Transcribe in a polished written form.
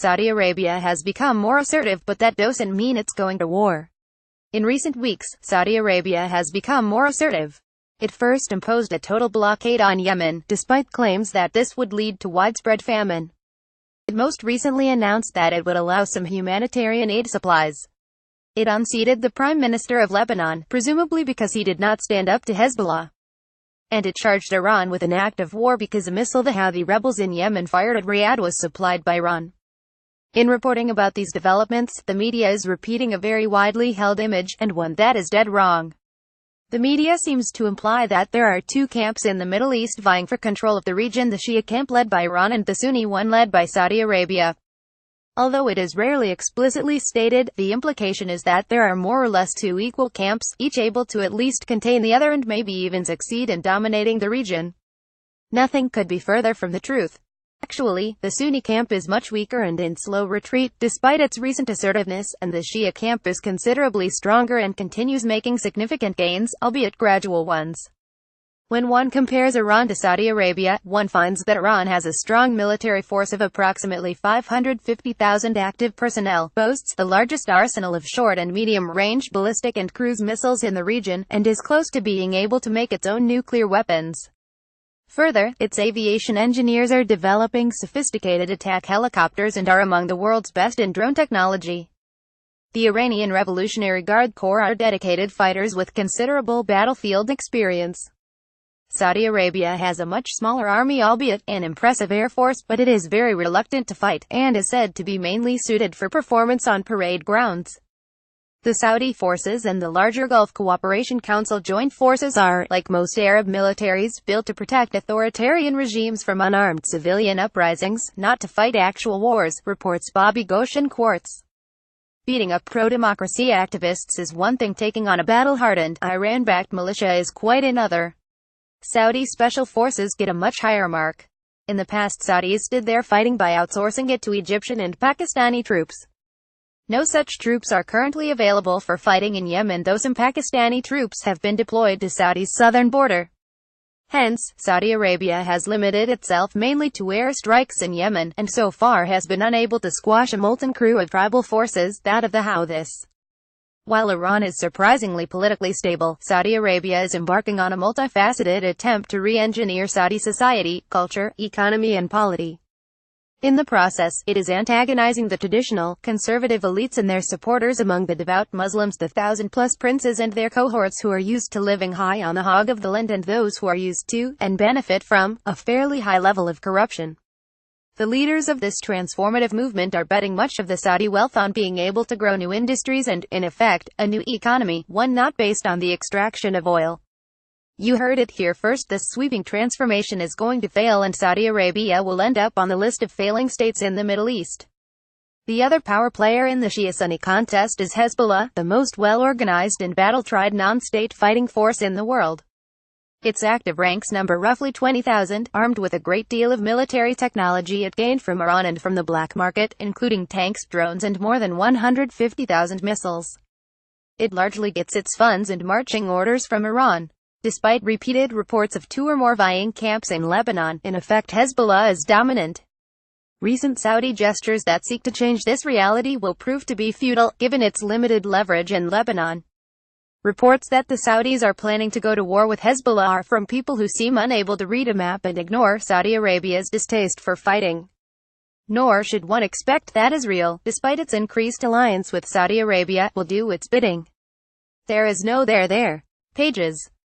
Saudi Arabia has become more assertive, but that doesn't mean it's going to war. In recent weeks, Saudi Arabia has become more assertive. It first imposed a total blockade on Yemen, despite claims that this would lead to widespread famine. It most recently announced that it would allow some humanitarian aid supplies. It unseated the Prime Minister of Lebanon, presumably because he did not stand up to Hezbollah. And it charged Iran with an act of war because a missile the Houthi rebels in Yemen fired at Riyadh was supplied by Iran. In reporting about these developments, the media is repeating a very widely held image, and one that is dead wrong. The media seems to imply that there are two camps in the Middle East vying for control of the region: the Shia camp led by Iran and the Sunni one led by Saudi Arabia. Although it is rarely explicitly stated, the implication is that there are more or less two equal camps, each able to at least contain the other and maybe even succeed in dominating the region. Nothing could be further from the truth. Actually, the Sunni camp is much weaker and in slow retreat, despite its recent assertiveness, and the Shia camp is considerably stronger and continues making significant gains, albeit gradual ones. When one compares Iran to Saudi Arabia, one finds that Iran has a strong military force of approximately 550,000 active personnel, boasts the largest arsenal of short and medium-range ballistic and cruise missiles in the region, and is close to being able to make its own nuclear weapons. Further, its aviation engineers are developing sophisticated attack helicopters and are among the world's best in drone technology. The Iranian Revolutionary Guard Corps are dedicated fighters with considerable battlefield experience. Saudi Arabia has a much smaller army, albeit an impressive air force, but it is very reluctant to fight, and is said to be mainly suited for performance on parade grounds. The Saudi forces and the larger Gulf Cooperation Council joint forces are, like most Arab militaries, built to protect authoritarian regimes from unarmed civilian uprisings, not to fight actual wars, reports Bobby Goshen Quartz. Beating up pro-democracy activists is one thing, taking on a battle-hardened, Iran-backed militia is quite another. Saudi special forces get a much higher mark. In the past, Saudis did their fighting by outsourcing it to Egyptian and Pakistani troops. No such troops are currently available for fighting in Yemen, though some Pakistani troops have been deployed to Saudi's southern border. Hence, Saudi Arabia has limited itself mainly to air strikes in Yemen, and so far has been unable to squash a molten crew of tribal forces, that of the Houthis. While Iran is surprisingly politically stable, Saudi Arabia is embarking on a multifaceted attempt to re-engineer Saudi society, culture, economy and polity. In the process, it is antagonizing the traditional, conservative elites and their supporters among the devout Muslims, the 1,000-plus princes and their cohorts who are used to living high on the hog of the land, and those who are used to, and benefit from, a fairly high level of corruption. The leaders of this transformative movement are betting much of the Saudi wealth on being able to grow new industries and, in effect, a new economy, one not based on the extraction of oil. You heard it here first. This sweeping transformation is going to fail, and Saudi Arabia will end up on the list of failing states in the Middle East. The other power player in the Shia-Sunni contest is Hezbollah, the most well-organized and battle-tried non-state fighting force in the world. Its active ranks number roughly 20,000, armed with a great deal of military technology it gained from Iran and from the black market, including tanks, drones and more than 150,000 missiles. It largely gets its funds and marching orders from Iran. Despite repeated reports of two or more vying camps in Lebanon, in effect Hezbollah is dominant. Recent Saudi gestures that seek to change this reality will prove to be futile, given its limited leverage in Lebanon. Reports that the Saudis are planning to go to war with Hezbollah are from people who seem unable to read a map and ignore Saudi Arabia's distaste for fighting. Nor should one expect that Israel, despite its increased alliance with Saudi Arabia, will do its bidding. There is no there. Pages.